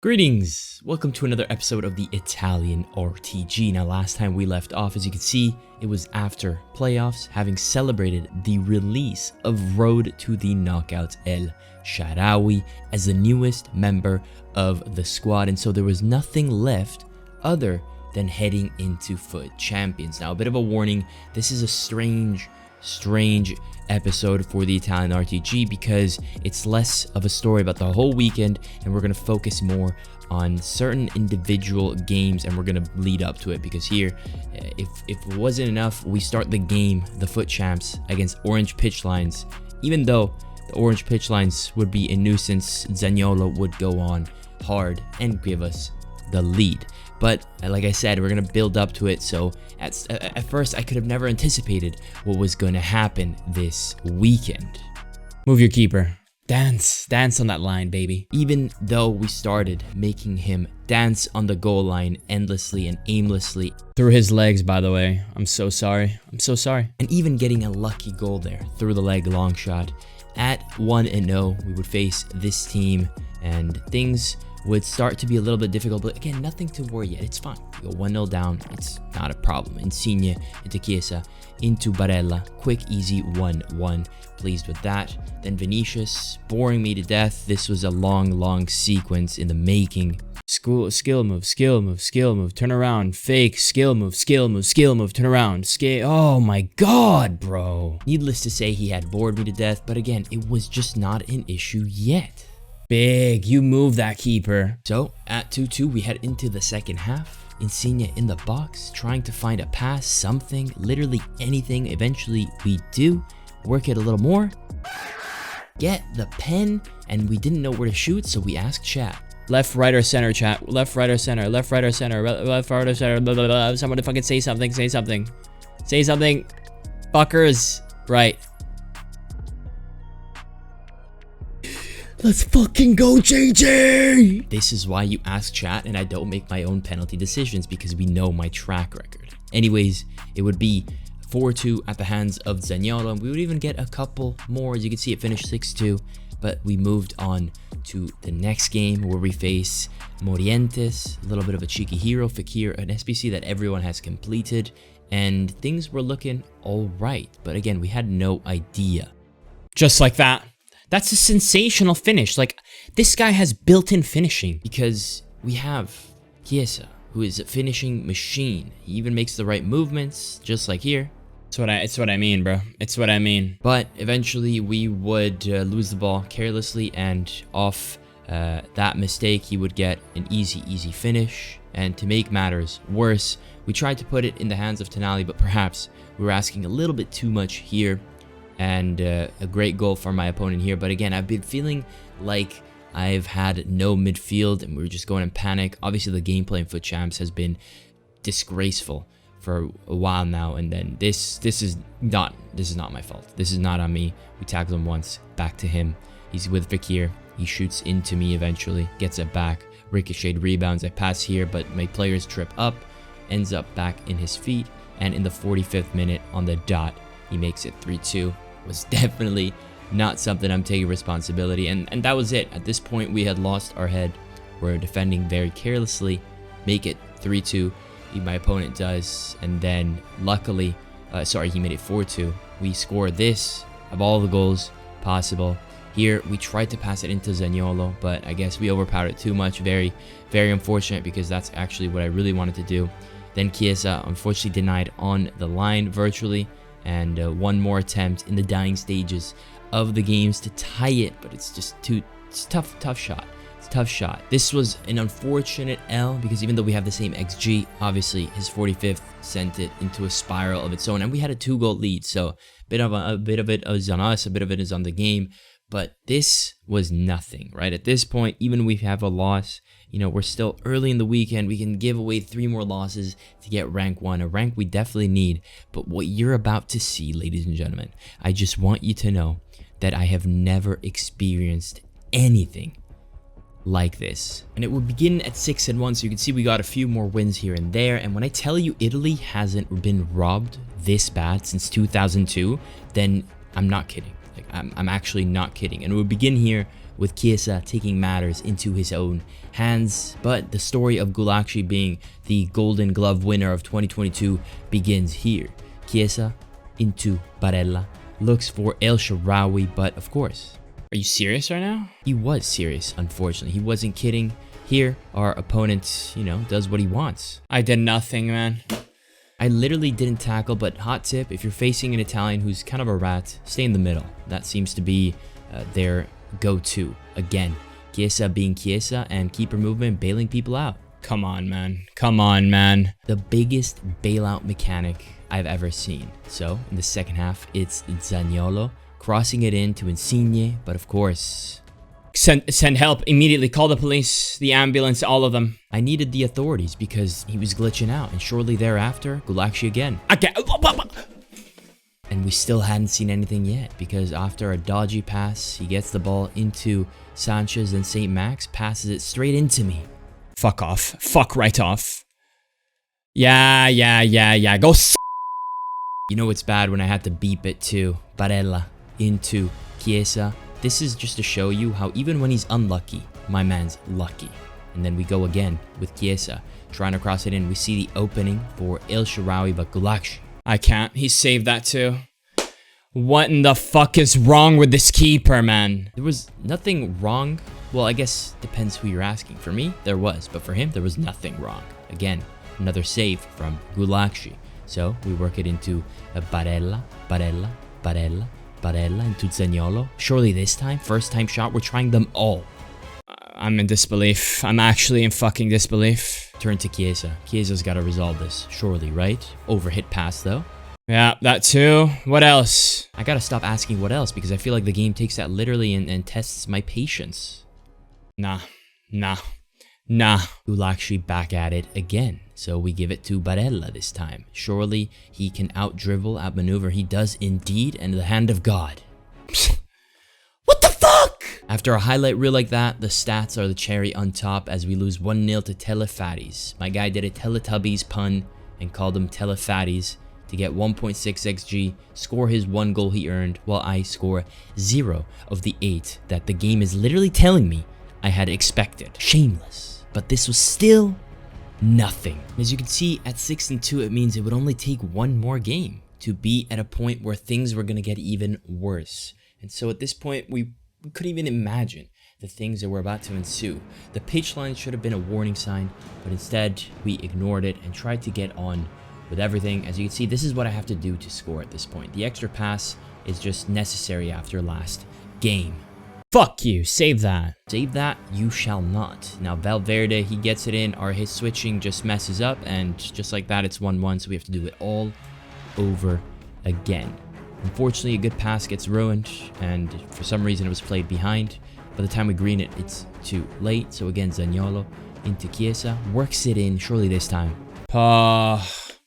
Greetings! Welcome to another episode of the Italian RTG. Now, last time we left off, as you can see, it was after playoffs, having celebrated the release of Road to the Knockouts El Shaarawy as the newest member of the squad, and so there was nothing left other than heading into FUT Champions. Now, a bit of a warning, this is a strange episode for the Italian RTG because it's less of a story about the whole weekend, and we're going to focus more on certain individual games, and we're going to lead up to it because here, if it wasn't enough, we start the game, the FUT Champs, against Orange Pitch Lines. Even though the Orange Pitch Lines would be a nuisance, Zaniolo would go on hard and give us the lead. But like I said, we're going to build up to it, so at first I could have never anticipated what was going to happen this weekend. Move your keeper. Dance on that line, baby. Even though we started making him dance on the goal line endlessly and aimlessly. Through his legs, by the way. I'm so sorry. And even getting a lucky goal there, through the leg long shot. At 1-0, we would face this team, and things would start to be a little bit difficult, but again, nothing to worry yet. It's fine. We go 1-0 down. It's not a problem. Insigne into Chiesa, into Barella. Quick, easy 1-1. Pleased with that. Then Vinicius, boring me to death. This was a long sequence in the making. Skill move, turn around, fake, skill move, turn around, oh my god, bro. Needless to say, he had bored me to death, but again, it was just not an issue yet. Big, you move that keeper. So, at 2-2, we head into the second half. Insigne in the box, trying to find a pass, something, literally anything. Eventually, we do work it a little more. Get the pen, and we didn't know where to shoot, so we asked chat. Left, right, or center, chat. Left, right, or center. Left, right, or center. Left, right, or center. Blah, blah, blah. Someone to fucking say something. Say something. Fuckers. Right. Let's fucking go, JJ! This is why you ask chat and I don't make my own penalty decisions, because we know my track record. Anyways, it would be 4-2 at the hands of Zaniolo, and we would even get a couple more. As you can see, it finished 6-2, but we moved on to the next game where we face Morientes, a little bit of a cheeky hero, Fekir, an SBC that everyone has completed, and things were looking alright, but again, we had no idea. Just like that. That's a sensational finish. Like, this guy has built-in finishing because we have Chiesa, who is a finishing machine. He even makes the right movements, just like here. It's what I mean, bro. It's what I mean. But eventually, we would lose the ball carelessly, and off that mistake, he would get an easy finish. And to make matters worse, we tried to put it in the hands of Tonali, but perhaps we were asking a little bit too much here. And a great goal for my opponent here. But again, I've been feeling like I've had no midfield and we were just going in panic. Obviously, the gameplay in FUT Champs has been disgraceful for a while now. And then this is not my fault. This is not on me. We tackled him once, back to him. He's with Fekir. He shoots into me eventually, gets it back. Ricocheted rebounds. I pass here, but my players trip up, ends up back in his feet. And in the 45th minute on the dot, he makes it 3-2. Was definitely not something I'm taking responsibility, and that was it. At this point, we had lost our head. We're defending very carelessly, make it 3-2. My opponent does, and then luckily, he made it 4-2. We score this of all the goals possible. Here, we tried to pass it into Zaniolo, but I guess we overpowered it too much. Very unfortunate, because that's actually what I really wanted to do. Then Chiesa, unfortunately, denied on the line virtually. And one more attempt in the dying stages of the games to tie it, but it's just it's tough shot. It's a tough shot. This was an unfortunate L, because even though we have the same XG, obviously his 45th sent it into a spiral of its own, and we had a 2-goal lead, so a bit of it is on us, a bit of it is on the game, but this was nothing, right? At this point, even if we have a loss, we're still early in the weekend. We can give away 3 more losses to get rank 1, a rank we definitely need. But what you're about to see, ladies and gentlemen, I just want you to know that I have never experienced anything like this. And it will begin at 6-1, so you can see we got a few more wins here and there. And when I tell you Italy hasn't been robbed this bad since 2002, then I'm not kidding. Like, I'm actually not kidding. And it would begin here with Chiesa taking matters into his own hands. But the story of Gulakshi being the Golden Glove winner of 2022 begins here. Chiesa into Barella, looks for El Shaarawy, but of course... Are you serious right now? He was serious, unfortunately. He wasn't kidding. Here, our opponent, does what he wants. I did nothing, man. I literally didn't tackle, but hot tip, if you're facing an Italian who's kind of a rat, stay in the middle. That seems to be their go-to. Again, Chiesa being Chiesa and keeper movement, bailing people out. Come on, man. Come on, man. The biggest bailout mechanic I've ever seen. So, in the second half, it's Zaniolo crossing it in to Insigne, but of course... Send help immediately. Call the police, the ambulance, all of them. I needed the authorities because he was glitching out, and shortly thereafter, Gulakshi again. Okay. And we still hadn't seen anything yet, because after a dodgy pass, he gets the ball into Sanchez, and St. Max passes it straight into me. Fuck off. Fuck right off. Yeah. Go s***. You know it's bad when I had to beep it too. Barella into Chiesa. This is just to show you how even when he's unlucky, my man's lucky. And then we go again with Chiesa, trying to cross it in. We see the opening for El Shaarawy, but Gulakshi. I can't. He saved that too. What in the fuck is wrong with this keeper, man? There was nothing wrong. Well, I guess depends who you're asking. For me, there was, but for him, there was nothing wrong. Again, another save from Gulakshi. So we work it into Barella into Zaniolo. Surely this time, first time shot, we're trying them all. I'm in disbelief. I'm actually in fucking disbelief. Turn to Chiesa. Chiesa's got to resolve this, surely, right? Overhit pass, though. Yeah, that too. What else? I gotta stop asking what else, because I feel like the game takes that literally and tests my patience. Nah. Gulakshi back at it again. So we give it to Barella this time. Surely he can out-dribble, outmaneuver. He does indeed, and the hand of God. What the fuck? After a highlight reel like that, the stats are the cherry on top as we lose 1-0 to Telefatties. My guy did a Teletubbies pun and called them Telefatties to get 1.6 XG, score his 1 goal he earned, while I score 0 of the 8 that the game is literally telling me I had expected. Shameless. But this was still nothing. As you can see, at 6-2, it means it would only take one more game to be at a point where things were going to get even worse. And so at this point, we couldn't even imagine the things that were about to ensue. The pitch line should have been a warning sign, but instead, we ignored it and tried to get on with everything. As you can see, this is what I have to do to score at this point. The extra pass is just necessary after last game. Fuck you, save that. Save that, you shall not. Now Valverde, he gets it in, his switching just messes up, and just like that, it's 1-1, so we have to do it all over again. Unfortunately, a good pass gets ruined, and for some reason it was played behind. By the time we green it, it's too late, so again, Zaniolo into Chiesa, works it in, surely this time.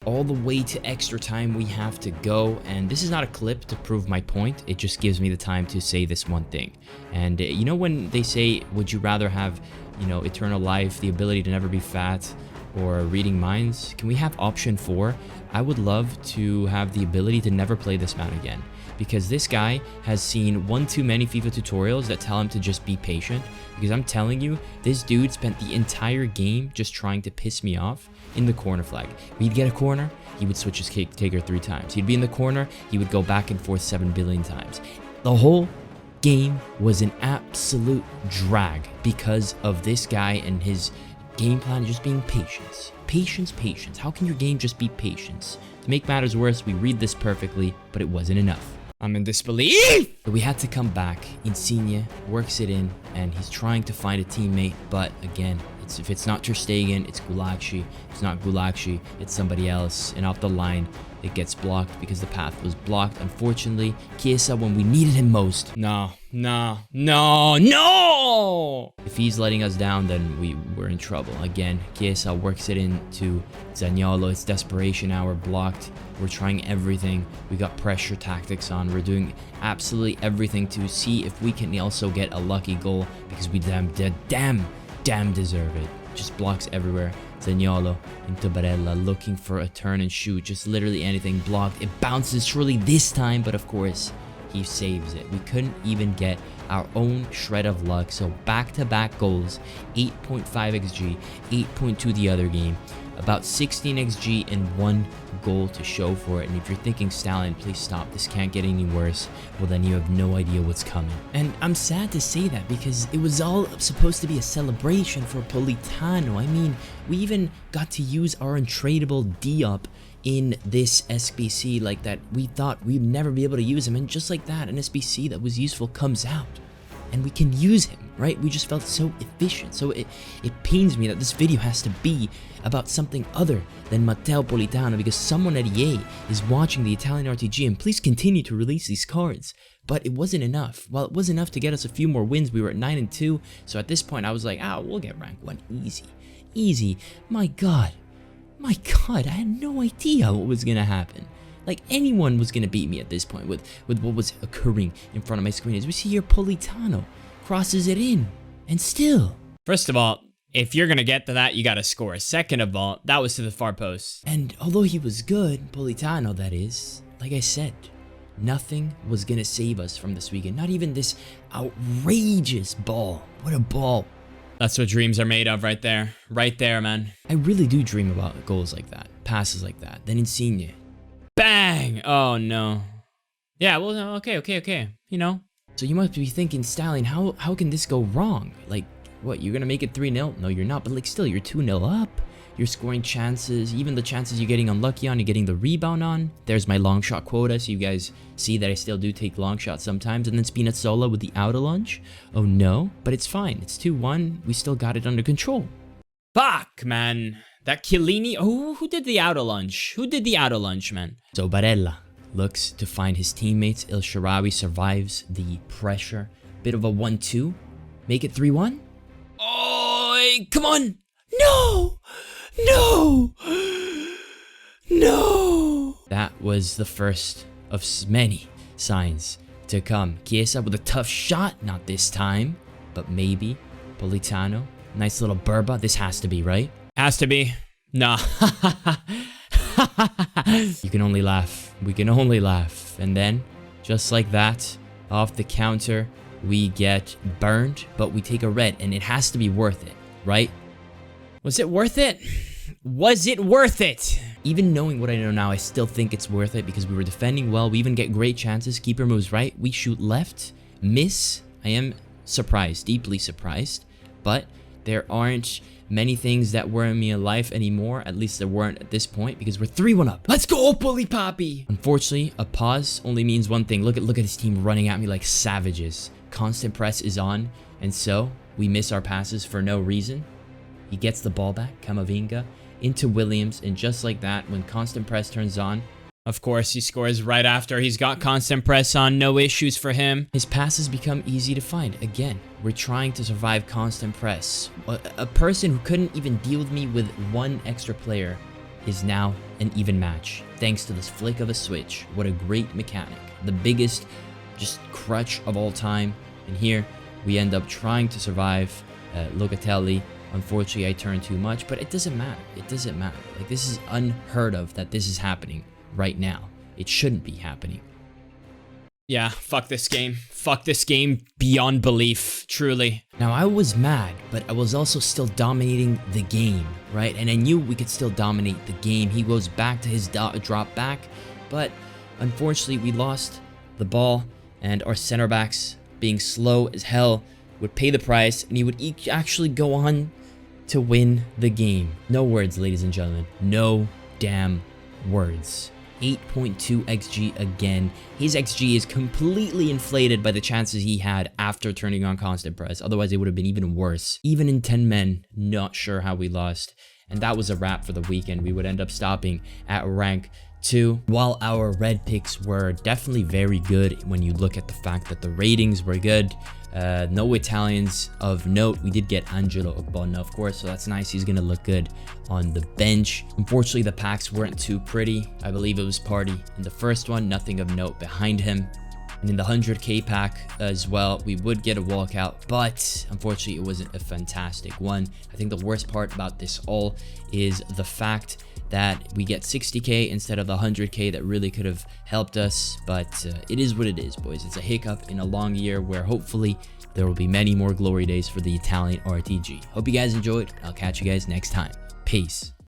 All the way to extra time we have to go, and this is not a clip to prove my point, it just gives me the time to say this one thing. And you know when they say, would you rather have, eternal life, the ability to never be fat, or reading minds? Can we have option 4? I would love to have the ability to never play this man again, because this guy has seen one too many FIFA tutorials that tell him to just be patient, because I'm telling you, this dude spent the entire game just trying to piss me off in the corner flag. He'd get a corner, he would switch his kick taker 3 times. He'd be in the corner, he would go back and forth 7 billion times. The whole game was an absolute drag because of this guy and his game plan just being patience. Patience. How can your game just be patience? To make matters worse, we read this perfectly, but it wasn't enough. I'm in disbelief! We had to come back. Insigne works it in, and he's trying to find a teammate, but again, if it's not Ter Stegen, it's Gulakshi. If it's not Gulakshi, it's somebody else. And off the line, it gets blocked because the path was blocked. Unfortunately, Chiesa, when we needed him most. No! If he's letting us down, then we're in trouble. Again, Chiesa works it into Zaniolo. It's desperation hour, blocked. We're trying everything. We got pressure tactics on. We're doing absolutely everything to see if we can also get a lucky goal, because we damn deserve it. Just blocks everywhere. Zaniolo into Barella, looking for a turn and shoot. Just literally anything blocked. It bounces surely this time, but of course, he saves it. We couldn't even get our own shred of luck. So back-to-back goals, 8.5 XG, 8.2 the other game, about 16 XG and 1 goal to show for it. And if you're thinking, Stallion, please stop, this can't get any worse, well then you have no idea what's coming. And I'm sad to say that because it was all supposed to be a celebration for Politano. I mean, we even got to use our untradeable D-up in this SBC like that. We thought we'd never be able to use him, and just like that, an SBC that was useful comes out and we can use him, right? We just felt so efficient. So it pains me that this video has to be about something other than Matteo Politano, because someone at EA is watching the Italian RTG, and please continue to release these cards. But it wasn't enough. Well, it was enough to get us a few more wins. We were at 9-2, so at this point I was like, we'll get rank 1 easy. My god, I had no idea what was gonna happen. Like, anyone was gonna beat me at this point with what was occurring in front of my screen. As we see here, Politano crosses it in, and still. First of all, if you're gonna get to that, you gotta score. Second of all, that was to the far post. And although he was good, Politano that is, like I said, nothing was gonna save us from this weekend. Not even this outrageous ball. What a ball. That's what dreams are made of right there. Right there, man. I really do dream about goals like that, passes like that. Then Insigne. Bang! Oh, no. Yeah, well, okay. You know. So you must be thinking, Stallion, how can this go wrong? Like, what, you're gonna make it 3-0? No, you're not, but like still, you're 2-0 up. You're scoring chances, even the chances you're getting unlucky on, you're getting the rebound on. There's my long shot quota, so you guys see that I still do take long shots sometimes. And then Spinazzola with the outer lunge. Oh no, but it's fine. It's 2-1. We still got it under control. Fuck, man. That Chiellini, who did the outer lunge? Who did the outer lunge, man? So Barella looks to find his teammates. El Shaarawy survives the pressure. Bit of a 1-2. Make it 3-1. Oh, come on. No! That was the first of many signs to come. Chiesa with a tough shot, not this time, but maybe. Politano, nice little burba. This has to be, right? Has to be. Nah. You can only laugh. We can only laugh. And then, just like that, off the counter, we get burned, but we take a red, and it has to be worth it, right? Was it worth it? Was it worth it? Even knowing what I know now, I still think it's worth it because we were defending well. We even get great chances. Keeper moves right. We shoot left. Miss. I am surprised, deeply surprised. But there aren't many things that worry me in life anymore. At least there weren't at this point because we're 3-1 up. Let's go, Bully Poppy. Unfortunately, a pause only means one thing. Look at his team running at me like savages. Constant press is on, and so we miss our passes for no reason. He gets the ball back, Camavinga, into Williams, and just like that, when constant press turns on, of course, he scores right after. He's got constant press on, no issues for him. His passes become easy to find. Again, we're trying to survive constant press. A person who couldn't even deal with me with one extra player is now an even match, thanks to this flick of a switch. What a great mechanic. The biggest just crutch of all time. And here, we end up trying to survive. Locatelli. Unfortunately, I turned too much, but it doesn't matter. It doesn't matter. Like, this is unheard of that this is happening right now. It shouldn't be happening. Yeah, fuck this game. Fuck this game beyond belief, truly. Now, I was mad, but I was also still dominating the game, right? And I knew we could still dominate the game. He goes back to his drop back, but unfortunately, we lost the ball, and our center backs, being slow as hell, would pay the price, and he would actually go on to win the game. No words, ladies and gentlemen. No damn words. 8.2 XG again. His XG is completely inflated by the chances he had after turning on constant press. Otherwise, it would have been even worse. Even in 10 men, not sure how we lost. And that was a wrap for the weekend. We would end up stopping at rank 2. While our red picks were definitely very good when you look at the fact that the ratings were good, no Italians of note. We did get Angelo Ogbonna, of course, so that's nice. He's gonna look good on the bench. Unfortunately, the packs weren't too pretty. I believe it was Party in the first one, nothing of note behind him. And in the 100k pack as well, we would get a walkout, but unfortunately, it wasn't a fantastic one. I think the worst part about this all is the fact that we get 60k instead of the 100k that really could have helped us, but it is what it is, boys. It's a hiccup in a long year where hopefully there will be many more glory days for the Italian RTG. Hope you guys enjoyed. I'll catch you guys next time. Peace.